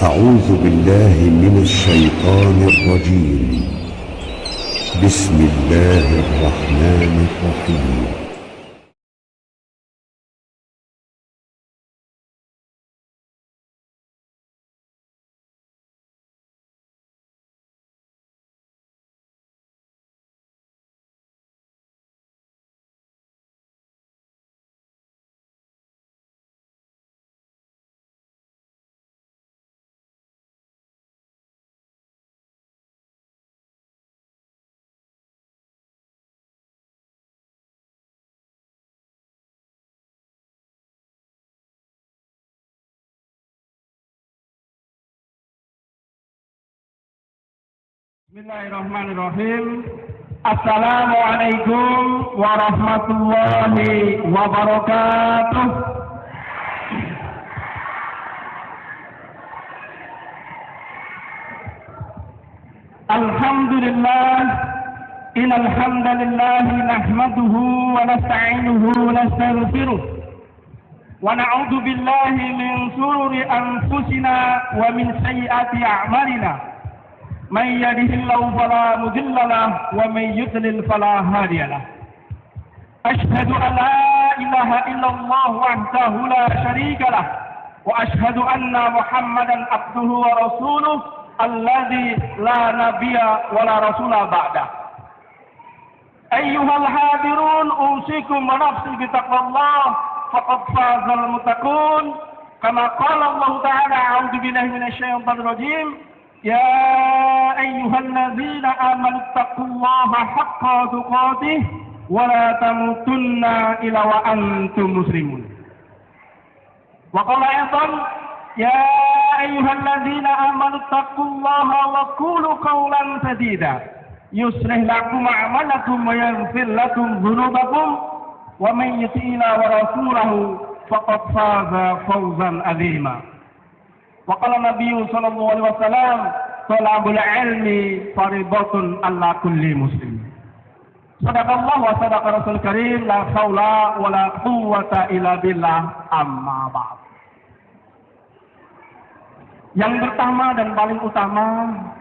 أعوذ بالله من الشيطان الرجيم. بسم الله الرحمن الرحيم. Bismillahirrahmanirrahim. Assalamualaikum warahmatullahi wabarakatuh. Alhamdulillah, innal hamdalillah nahmaduhu wa nasta'inuhu wa nastaghfiruh wa na'udzu billahi min shururi anfusina wa min sayyiati a'malina. من يهده الله فلا مضل له ومن يضلل فلا هادي له. أشهد أن لا إله إلا الله وحده لا شريك له وأشهد أن محمدا عبده ورسوله الذي لا نبي ولا رسول بعده. أيها الحاضرون أوصيكم ونفسي بتقوى الله فقد فاز المتقون كما قال الله تعالى أعوذ بالله من الشيطان الرجيم يا أيها الذين آمنوا اتقوا الله حق تقاته ولا تموتن إلا وأنتم مسلمون. وقال أيضا يا أيها الذين آمنوا اتقوا الله وقولوا قولا سديدا يصلح لكم أعمالكم ويغفر لكم ذنوبكم ومن يطع الله ورسوله فقد فاز فوزا عظيما. Waqala Nabi sallallahu alaihi wasallam talabul ilmi fardhatun ala kulli muslim. Sadaqallah wa sadaqa Rasul Karim la haula wa la quwwata illa billah amma ba'd. Yang pertama dan paling utama,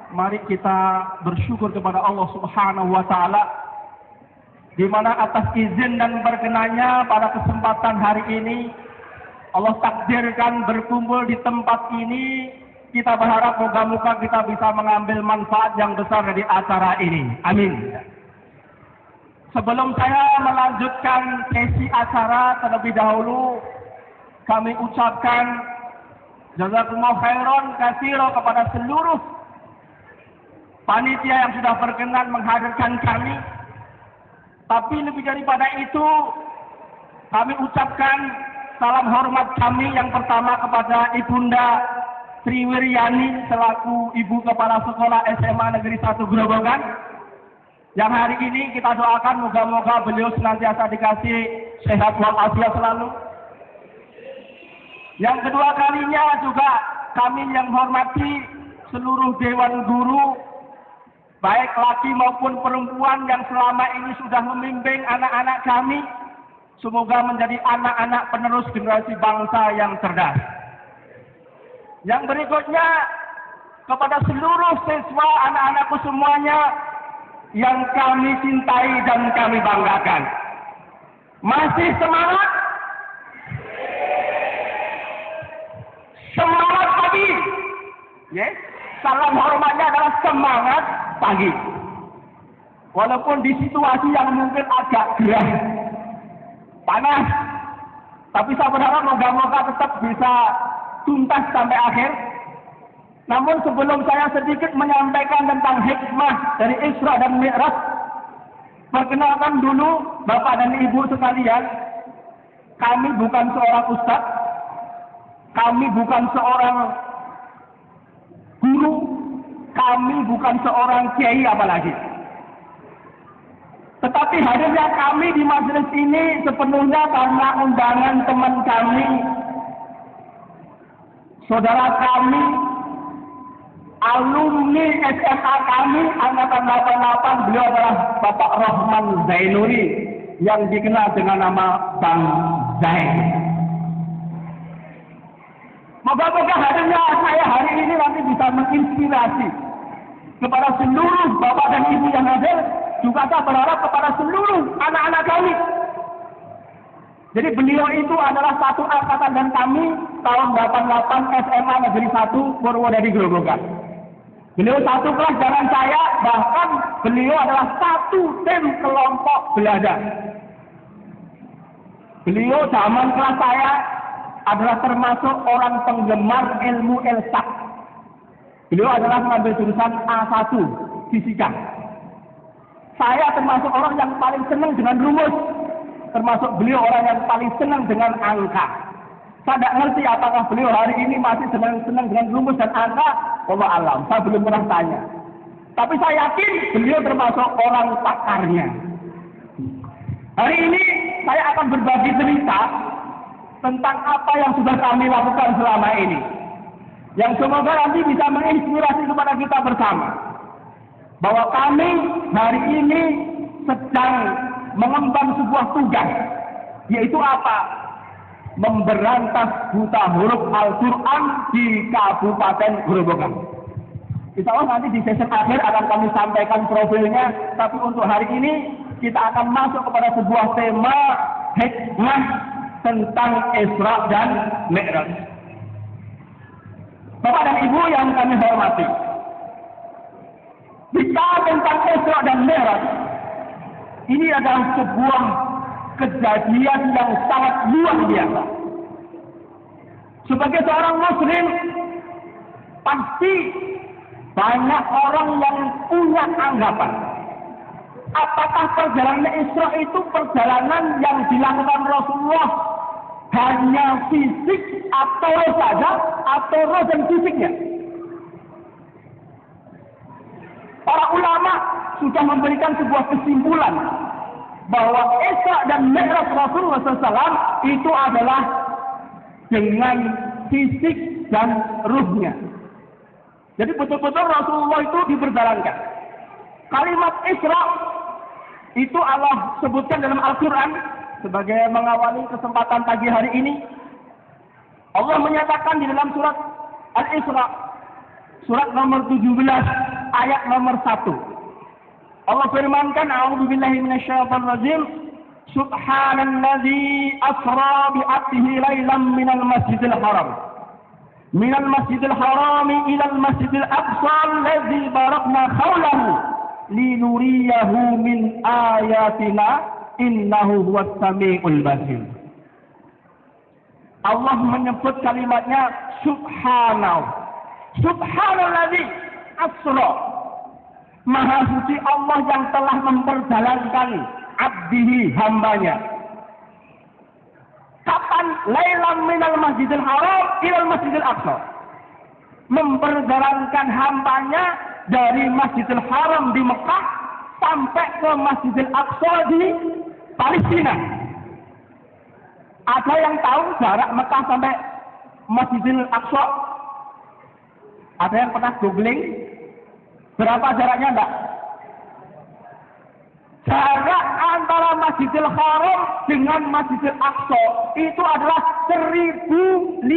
mari kita bersyukur kepada Allah Subhanahu wa taala di mana atas izin dan berkenannya pada kesempatan hari ini Allah takdirkan berkumpul di tempat ini. Kita berharap moga-moga kita bisa mengambil manfaat yang besar dari acara ini. Amin. Sebelum saya melanjutkan sesi acara, terlebih dahulu kami ucapkan jazakumullah khairan katsira kepada seluruh panitia yang sudah berkenan menghadirkan kami. Tapi lebih daripada itu, kami ucapkan salam hormat kami yang pertama kepada Ibunda Triwiryani selaku Ibu Kepala Sekolah SMA Negeri 1 Grobogan, yang hari ini kita doakan moga-moga beliau senantiasa dikasih sehat walafiat selalu. Yang kedua kalinya juga kami yang menghormati seluruh Dewan Guru, baik laki maupun perempuan yang selama ini sudah membimbing anak-anak kami. Semoga menjadi anak-anak penerus generasi bangsa yang cerdas. Yang berikutnya, kepada seluruh siswa anak-anakku semuanya yang kami cintai dan kami banggakan. Masih semangat? Semangat pagi. Yes. Salam hormatnya adalah semangat pagi. Walaupun di situasi yang mungkin agak gerah, panas, tapi saya berharap moga-moga tetap bisa tuntas sampai akhir. Namun sebelum saya sedikit menyampaikan tentang hikmah dari Isra dan Mi'raj, perkenalkan dulu Bapak dan Ibu sekalian, kami bukan seorang ustadz, kami bukan seorang guru, kami bukan seorang kiai apalagi. Tetapi hadirnya kami di majelis ini sepenuhnya karena undangan teman kami, saudara kami, alumni SMA kami, angkatan 88, beliau adalah Bapak Rahman Zainuri, yang dikenal dengan nama Bang Zain. Moga-moga harinya saya hari ini nanti bisa menginspirasi kepada seluruh bapak dan ibu yang hadir, juga saya berharap kepada seluruh anak-anak kami. Jadi beliau itu adalah satu angkatan dan kami tahun 88 SMA Negeri 1 Purwodadi Grobogan. Beliau satu kelas dengan saya, bahkan beliau adalah satu tim kelompok belajar. Beliau zaman kelas saya adalah termasuk orang penggemar ilmu ilsaq. Beliau adalah mengambil jurusan A1 fisika. Saya termasuk orang yang paling senang dengan rumus, termasuk beliau orang yang paling senang dengan angka. Saya tidak ngerti apakah beliau hari ini masih senang dengan rumus dan angka. Allah alam, saya belum pernah tanya. Tapi saya yakin beliau termasuk orang pakarnya. Hari ini saya akan berbagi cerita tentang apa yang sudah kami lakukan selama ini, yang semoga nanti bisa menginspirasi kepada kita bersama, bahwa kami hari ini sedang mengemban sebuah tugas, yaitu apa? Memberantas buta huruf Al-Quran di Kabupaten Grobogan. Insya Allah nanti di sesi akhir akan kami sampaikan profilnya, tapi untuk hari ini kita akan masuk kepada sebuah tema hikmah tentang Isra dan Mi'raj. Bapak dan Ibu yang kami hormati, bicara tentang Isra dan Mi'raj, ini adalah sebuah kejadian yang sangat luar biasa. Sebagai seorang muslim, pasti banyak orang yang punya anggapan, apakah perjalanan Isra itu perjalanan yang dilakukan Rasulullah hanya fisik atau roh saja, atau roh dan fisiknya? Para ulama sudah memberikan sebuah kesimpulan bahwa Isra dan Mi'raj Rasulullah SAW itu adalah dengan fisik dan ruhnya. Jadi betul-betul Rasulullah itu diperjalankan. Kalimat Isra itu Allah sebutkan dalam Al-Quran sebagai mengawali kesempatan pagi hari ini. Allah menyatakan di dalam surat Al-Isra, surat nomor 17, ayat nomor 1. Allah firmankan, a'udzubillahi minasyaitonir rajim, subhanalladzi asra bi 'abdihi lailan minal masjidil haram ilal masjidil aqsa alladzi barakna haulahu linuriyahu min ayatina innahu huwas samiul basir. Allah menyebut kalimatnya subhanalladzi asra. Maha suci Allah yang telah memperjalankan abdihi, hambanya. Kapan? Lailan minal masjidil haram ilal masjidil aqsa. Memperjalankan hambanya dari masjidil haram di Mekah sampai ke masjidil aqsa di Palestina. Ada yang tahu jarak Mekah sampai masjidil aqsa? Ada yang pernah googling? Berapa jaraknya enggak? Jarak antara Masjidil Haram dengan Masjidil Aqsa itu adalah 1.500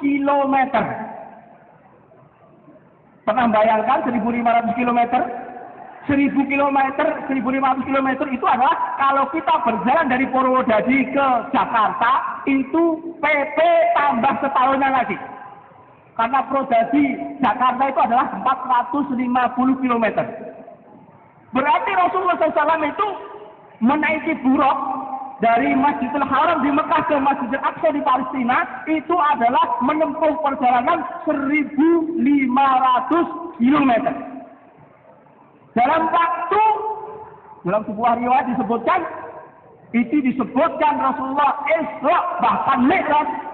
km. Pernah bayangkan 1.500 km? 1.000 km, 1.500 km itu adalah kalau kita berjalan dari Purwodadi ke Jakarta, itu PP tambah setahunnya lagi. Karena Purwodadi Jakarta itu adalah 450 km. Berarti Rasulullah SAW itu menaiki buruk dari Masjidil Haram di Mekah ke Masjidil Aqsa di Palestina, itu adalah menempuh perjalanan 1.500 km. Dalam sebuah riwayat disebutkan, Rasulullah Isra bahkan Mi'raj.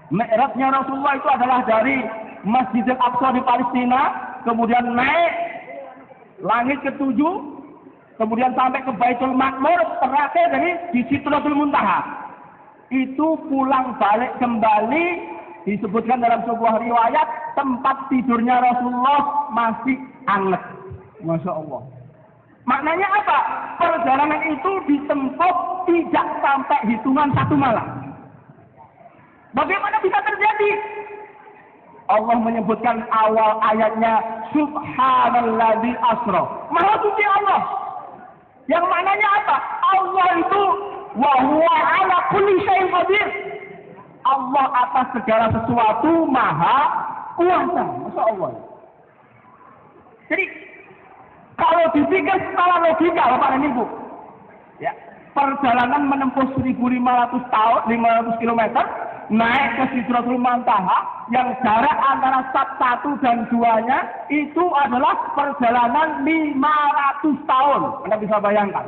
Mi'rajnya Rasulullah itu adalah dari Masjidil Aqsa di Palestina, kemudian naik langit ke-7, kemudian sampai ke Baitul Maqmur, terakhir dari di Sidratul Muntaha. Itu pulang balik kembali, disebutkan dalam sebuah riwayat, tempat tidurnya Rasulullah masih hangat. Masya Allah. Maknanya apa? Perjalanan itu ditempuh tidak sampai hitungan 1 malam. Bagaimana bisa terjadi? Allah menyebutkan awal ayatnya, Subhanalladzi asra. Maha suci Allah. Yang maknanya apa? Allah itu wa huwa ala kulli syai'in qadir. Allah atas segala sesuatu maha kuasa. Masya Allah. Jadi kalau dipikir secara logika, Bapak dan Ibu, ya, perjalanan menempuh 1.500 tahun, 500 km, naik ke Sidratul Muntaha, yang jarak antara sat 1 dan 2-nya itu adalah perjalanan 500 tahun. Anda bisa bayangkan.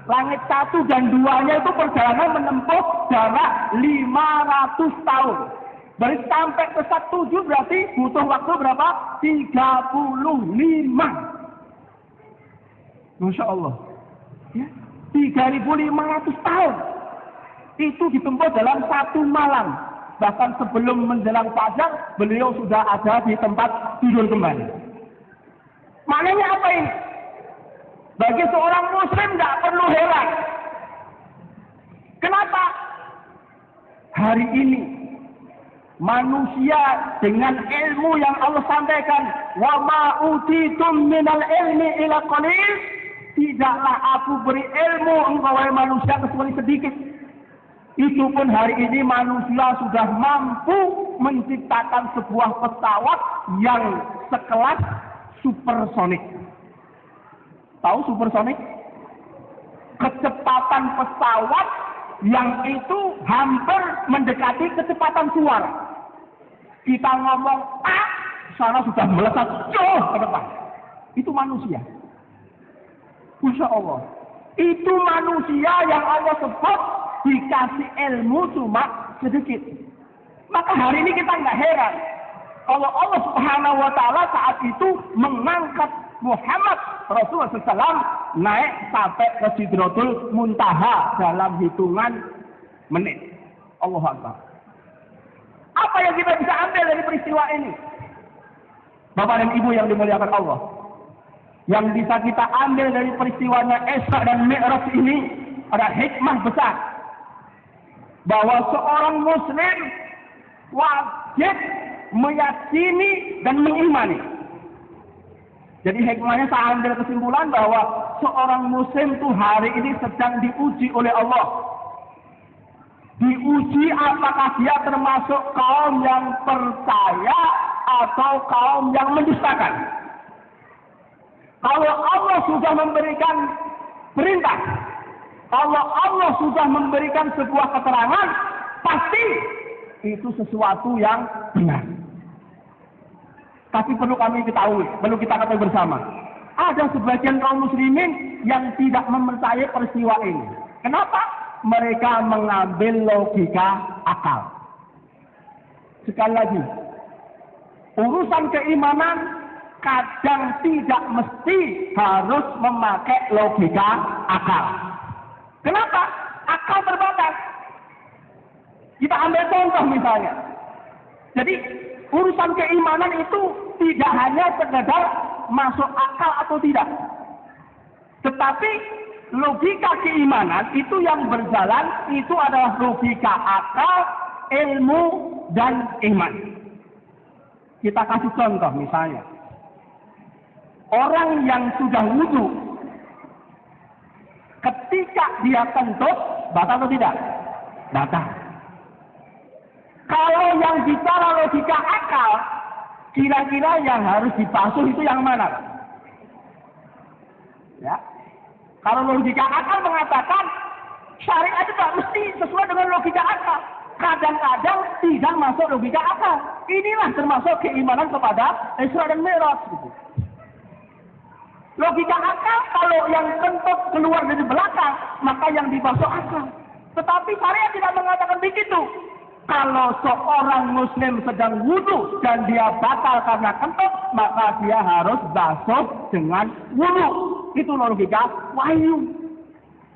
Langit 1 dan 2-nya itu perjalanan menempuh jarak 500 tahun. Dari sampai ke sat 7 berarti butuh waktu berapa? 35. Masya Allah. Ya, 3.500 tahun. Itu ditempuh dalam satu malam. Bahkan sebelum menjelang fajar, beliau sudah ada di tempat tidur kembali. Maknanya apa ini? Bagi seorang muslim tidak perlu heran. Kenapa? Hari ini manusia dengan ilmu yang Allah sampaikan, wa ma utitum minal ilmi ila qalil, tidaklah aku beri ilmu engkau wahai manusia kecuali sedikit. Itu pun hari ini manusia sudah mampu menciptakan sebuah pesawat yang sekelas supersonik. Tahu supersonik? Kecepatan pesawat yang itu hampir mendekati kecepatan suara. Kita ngomong A, sana sudah melesat jauh ke depan. Itu manusia. Masya Allah. Itu manusia yang Allah sebut dikasih ilmu cuma sedikit. Maka hari ini kita nggak heran kalau Allah Subhanahu wa Ta'ala saat itu mengangkat Muhammad Rasulullah SAW naik sampai ke Sidratul Muntaha dalam hitungan menit. Allahu Akbar. Apa yang kita bisa ambil dari peristiwa ini? Bapak dan Ibu yang dimuliakan Allah, yang bisa kita ambil dari peristiwanya Isra dan Mi'raj ini ada hikmah besar, bahwa seorang muslim wajib meyakini dan mengimani. Jadi hikmahnya saya ambil kesimpulan bahwa seorang muslim itu hari ini sedang diuji oleh Allah. Diuji apakah dia termasuk kaum yang percaya atau kaum yang mendustakan. Kalau Allah sudah memberikan perintah, kalau Allah sudah memberikan sebuah keterangan, pasti itu sesuatu yang benar. Tapi perlu kami ketahui, perlu kita ketahui bersama, ada sebagian kaum muslimin yang tidak mempercayai peristiwa ini. Kenapa? Mereka mengambil logika akal. Sekali lagi, urusan keimanan kadang tidak mesti harus memakai logika akal. Kenapa? Akal terbatas. Kita ambil contoh misalnya. Jadi urusan keimanan itu tidak hanya sekedar masuk akal atau tidak. Tetapi logika keimanan itu yang berjalan itu adalah logika akal, ilmu, dan iman. Kita kasih contoh misalnya. Orang yang sudah wudu, ketika dia kentut, batal atau tidak? Batal. Kalau yang bicara logika akal, kira-kira yang harus dibasuh itu yang mana? Ya. Kalau logika akal mengatakan syariat itu tidak mesti sesuai dengan logika akal. Kadang-kadang tidak masuk logika akal. Inilah termasuk keimanan kepada Isra dan Mi'raj. Gitu. Logika akal kalau yang kentut keluar dari belakang, maka yang dibasuh akal. Tetapi syariat tidak mengatakan begitu. Kalau seorang muslim sedang wudu dan dia batal karena kentut, maka dia harus basuh dengan wudu. Itu logika wahyu.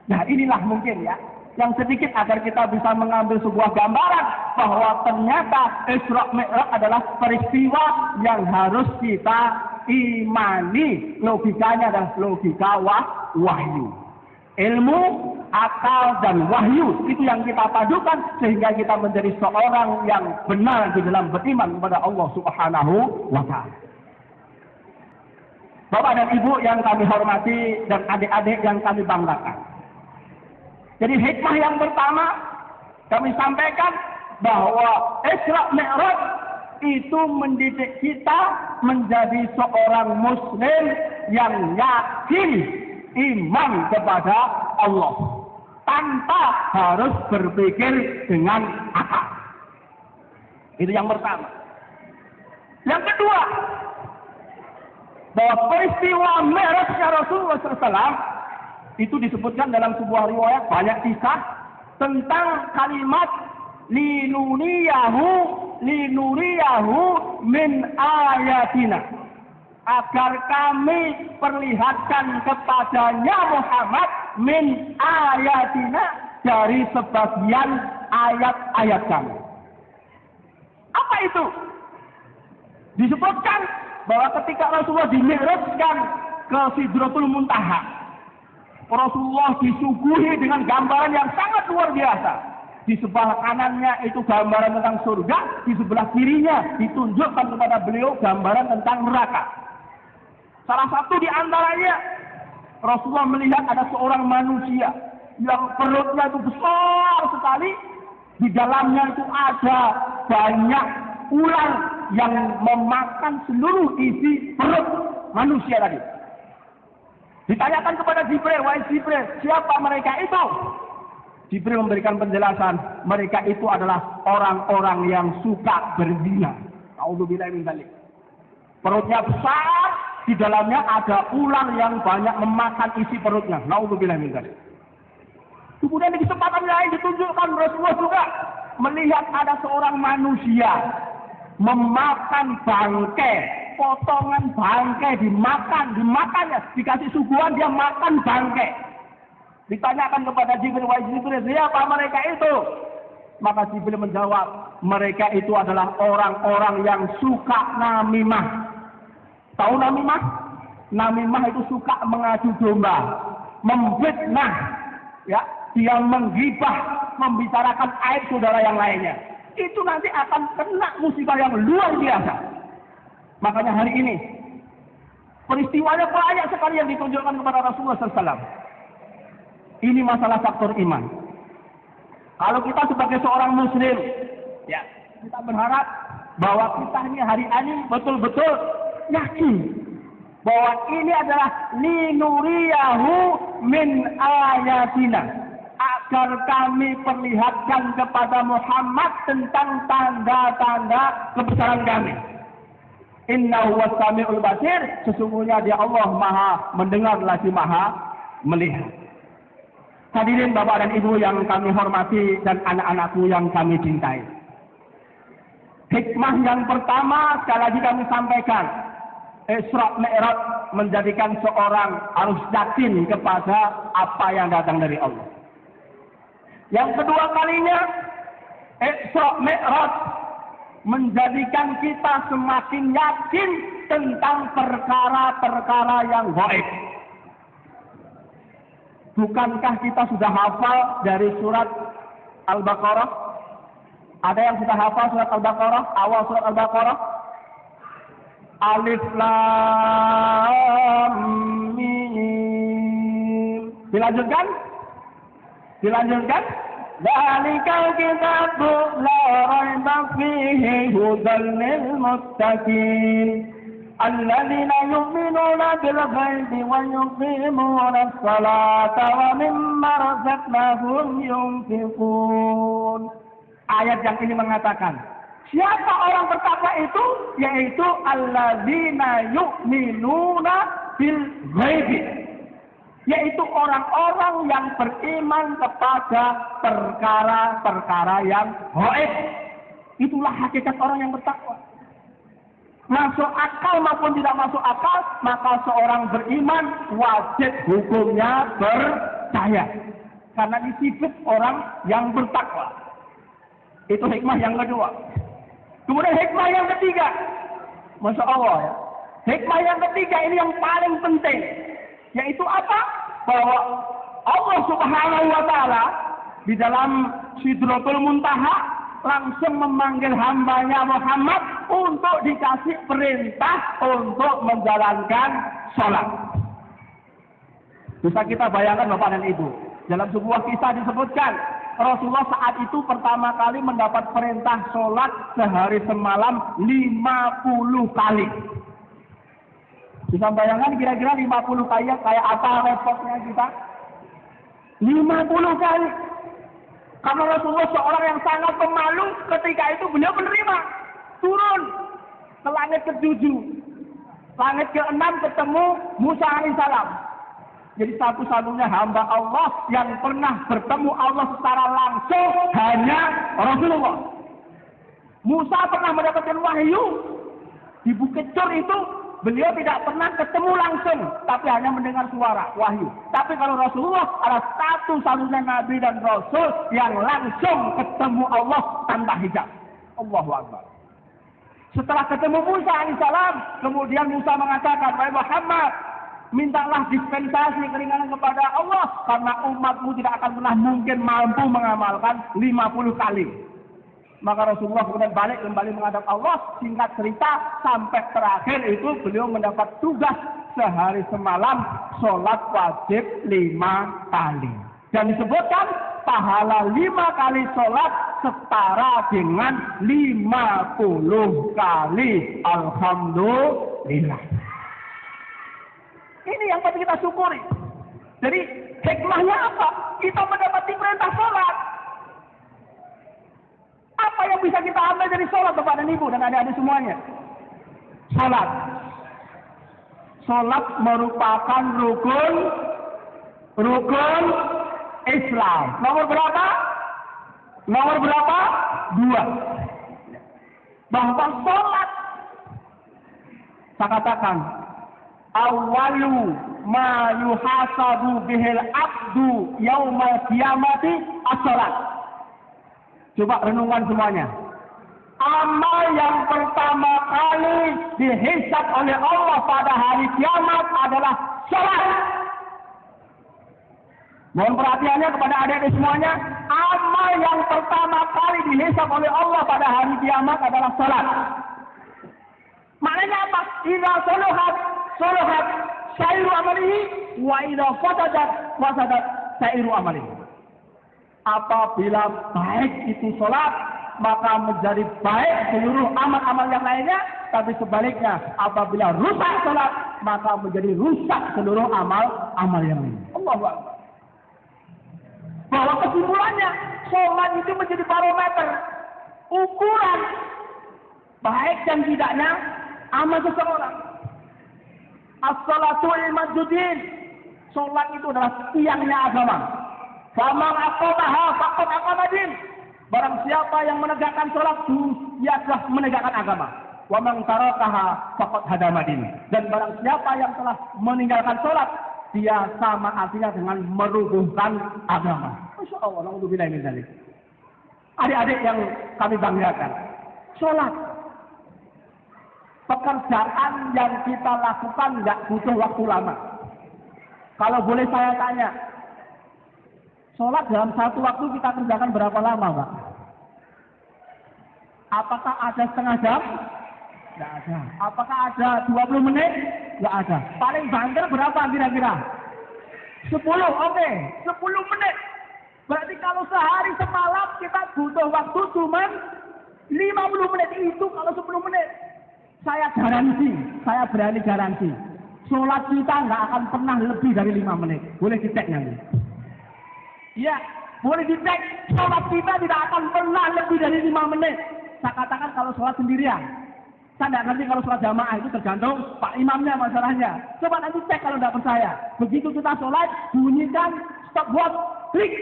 Nah inilah mungkin ya, yang sedikit agar kita bisa mengambil sebuah gambaran bahwa ternyata Isra Mi'raj adalah peristiwa yang harus kita imani. Logikanya adalah logika wahyu. Ilmu, akal dan wahyu. Itu yang kita padukan sehingga kita menjadi seorang yang benar di dalam beriman kepada Allah Subhanahu wa Ta'ala. Bapak dan Ibu yang kami hormati dan adik-adik yang kami banggakan. Jadi hikmah yang pertama kami sampaikan bahwa Isra Mi'raj itu mendidik kita menjadi seorang muslim yang yakin iman kepada Allah tanpa harus berpikir dengan akal. Itu yang pertama. Yang kedua, bahwa peristiwa Mi'rajnya Rasulullah SAW itu disebutkan dalam sebuah riwayat banyak kisah tentang kalimat linuriyahu min ayatina, agar kami perlihatkan kepadanya Muhammad min ayatina, dari sebagian ayat-ayat kami. Apa itu? Disebutkan bahwa ketika Rasulullah dimi'rajkan ke Sidratul Muntaha, Rasulullah disuguhi dengan gambaran yang sangat luar biasa. Di sebelah kanannya itu gambaran tentang surga, di sebelah kirinya ditunjukkan kepada beliau gambaran tentang neraka. Salah satu di antaranya, Rasulullah melihat ada seorang manusia yang perutnya itu besar sekali, di dalamnya itu ada banyak ular yang memakan seluruh isi perut manusia tadi. Ditanyakan kepada Jibril, wahai Jibril, siapa mereka itu? Jibril memberikan penjelasan, mereka itu adalah orang-orang yang suka berzina. A'udzubillahi min dzalik. Perutnya besar, di dalamnya ada ular yang banyak memakan isi perutnya. A'udzubillahi min dzalik. Kemudian di kesempatan lain ditunjukkan Rasulullah juga melihat ada seorang manusia memakan bangkai, potongan bangkai dimakannya, dikasih suguhan dia makan bangkai. Ditanyakan kepada Jibril, wahai Jibril, siapa mereka itu? Maka Jibril menjawab, mereka itu adalah orang-orang yang suka namimah. Tahu namimah? Namimah itu suka mengadu domba, memfitnah, ya, dia menggibah, membicarakan aib saudara yang lainnya. Itu nanti akan kena musibah yang luar biasa. Makanya hari ini peristiwanya banyak sekali yang ditunjukkan kepada Rasulullah SAW. Ini masalah faktor iman. Kalau kita sebagai seorang muslim, ya, kita berharap bahwa kita ini hari ini betul-betul yakin bahwa ini adalah linuriyahu min ayatina, agar kami perlihatkan kepada Muhammad tentang tanda-tanda kebesaran kami. Innahu was-sami'ul basir, sesungguhnya dia Allah Maha mendengar lagi Maha melihat. Hadirin Bapak dan Ibu yang kami hormati dan anak-anakku yang kami cintai. Hikmah yang pertama sekali lagi kami sampaikan, Isra Mi'raj menjadikan seorang harus yakin kepada apa yang datang dari Allah. Yang kedua kalinya, Isra Mi'raj menjadikan kita semakin yakin tentang perkara-perkara yang gaib. Bukankah kita sudah hafal dari surat Al-Baqarah? Ada yang sudah hafal surat Al-Baqarah? Awal surat Al-Baqarah? Alif Lam Mim. Dilanjutkan? Dzalikal kitabu la raiba fihi hudan lil muttaqin. الذين يؤمنون بالغيب ويقيمون الصلاة ومما رزقناهم ينفقون. Ayat yang ini mengatakan, siapa orang bertakwa itu? Yaitu alladzina yu'minuna bil ghaibi, yaitu orang-orang yang beriman kepada perkara-perkara yang gaib. Itulah hakikat orang yang bertakwa. Masuk akal maupun tidak masuk akal, maka seorang beriman wajib hukumnya percaya. Karena disebut orang yang bertakwa. Itu hikmah yang kedua. Kemudian hikmah yang ketiga, Masya Allah ya. Hikmah yang ketiga ini yang paling penting. Yaitu apa? Bahwa Allah Subhanahu wa taala di dalam Sidratul Muntaha langsung memanggil hambanya Muhammad untuk dikasih perintah untuk menjalankan sholat. Bisa kita bayangkan Bapak dan Ibu, dalam sebuah kisah disebutkan Rasulullah saat itu pertama kali mendapat perintah sholat sehari semalam 50 kali. Bisa bayangkan kira-kira 50 kali kayak apa repotnya kita? 50 kali. Karena Rasulullah seorang yang sangat pemalu, ketika itu beliau menerima. Turun ke langit ke-7. Langit ke-6 ketemu Musa alaihissalam. Jadi satu-satunya hamba Allah yang pernah bertemu Allah secara langsung hanya Rasulullah. Musa pernah mendapatkan wahyu di Bukit Tur itu. Beliau tidak pernah ketemu langsung, tapi hanya mendengar suara wahyu. Tapi kalau Rasulullah adalah satu-satunya Nabi dan Rasul yang langsung ketemu Allah tanpa hijab. Allahu Akbar. Setelah ketemu Musa alaihissalam, kemudian Musa mengatakan, "Wahai Muhammad, mintalah dispensasi keringanan kepada Allah, karena umatmu tidak akan pernah mungkin mampu mengamalkan 50 kali." Maka Rasulullah kemudian balik kembali menghadap Allah. Singkat cerita, sampai terakhir itu beliau mendapat tugas sehari semalam sholat wajib 5 kali. Dan disebutkan pahala 5 kali sholat setara dengan 50 kali alhamdulillah. Ini yang patut kita syukuri. Jadi hikmahnya apa? Kita mendapati perintah sholat. Apa yang bisa kita ambil dari sholat Bapak dan Ibu dan adik-adik semuanya? Sholat. Sholat merupakan rukun Islam. Nomor berapa? Nomor berapa? 2. Bahwa sholat, saya katakan, awalu ma yuhasabu bihil abdu yaumal qiyamati as-sholat. Coba renungan semuanya. Amal yang pertama kali dihisab oleh Allah pada hari kiamat adalah sholat. Mohon perhatiannya kepada adik-adik semuanya. Amal yang pertama kali dihisab oleh Allah pada hari kiamat adalah sholat. Maknanya apa? Idza soluhat sairu amalihi, wa idza fasadat sairu amalihi. Apabila baik itu sholat, maka menjadi baik seluruh amal-amal yang lainnya. Tapi sebaliknya, apabila rusak sholat, maka menjadi rusak seluruh amal yang lainnya. Allahu Akbar. Bahwa kesimpulannya, sholat itu menjadi barometer, ukuran baik dan tidaknya amal seseorang. As-salatu imaduddin. Sholat itu adalah tiangnya agama. Faman aqamaha faqad aqamadin. Barang siapa yang menegakkan sholat, dia telah menegakkan agama. Wa man tarakaha faqad hadamadin. Dan barang siapa yang telah meninggalkan sholat, dia sama artinya dengan merubuhkan agama. Masya Allah, naudzubillah min dzalik. Adik-adik yang kami banggakan, sholat pekerjaan yang kita lakukan nggak butuh waktu lama. Kalau boleh saya tanya, sholat dalam satu waktu kita kerjakan berapa lama, Pak? Apakah ada setengah jam? Tidak ada. Apakah ada 20 menit? Tidak ada. Paling banter berapa kira-kira? 10, oke. 10 menit. Berarti kalau sehari semalam kita butuh waktu cuma 50 menit. Itu kalau 10 menit. Saya berani garansi. Sholat kita nggak akan pernah lebih dari 5 menit. Boleh dicek nanti. Ya, boleh dicek. Sholat kita tidak akan pernah lebih dari 5 menit. Saya katakan kalau sholat sendirian. Saya tidak ngerti kalau sholat jamaah itu tergantung Pak Imamnya masalahnya. Coba nanti cek kalau tidak percaya. Begitu kita sholat, bunyikan stopwatch, klik.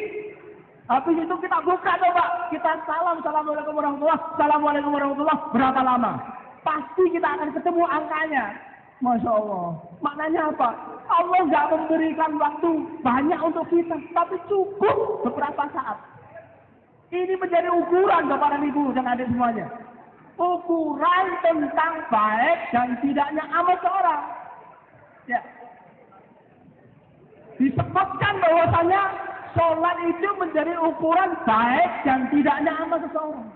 Habis itu kita buka coba. Kita Assalamualaikum warahmatullahi. Assalamualaikum warahmatullahi. Berapa lama? Pasti kita akan ketemu angkanya. Masya Allah. Maknanya apa? Allah nggak memberikan waktu banyak untuk kita, tapi cukup beberapa saat. Ini menjadi ukuran Bapak dan Ibu dan adik semuanya. Ukuran tentang baik dan tidaknya amal seorang. Ya. disebutkan bahwasanya sholat itu menjadi ukuran baik dan tidaknya amal seseorang.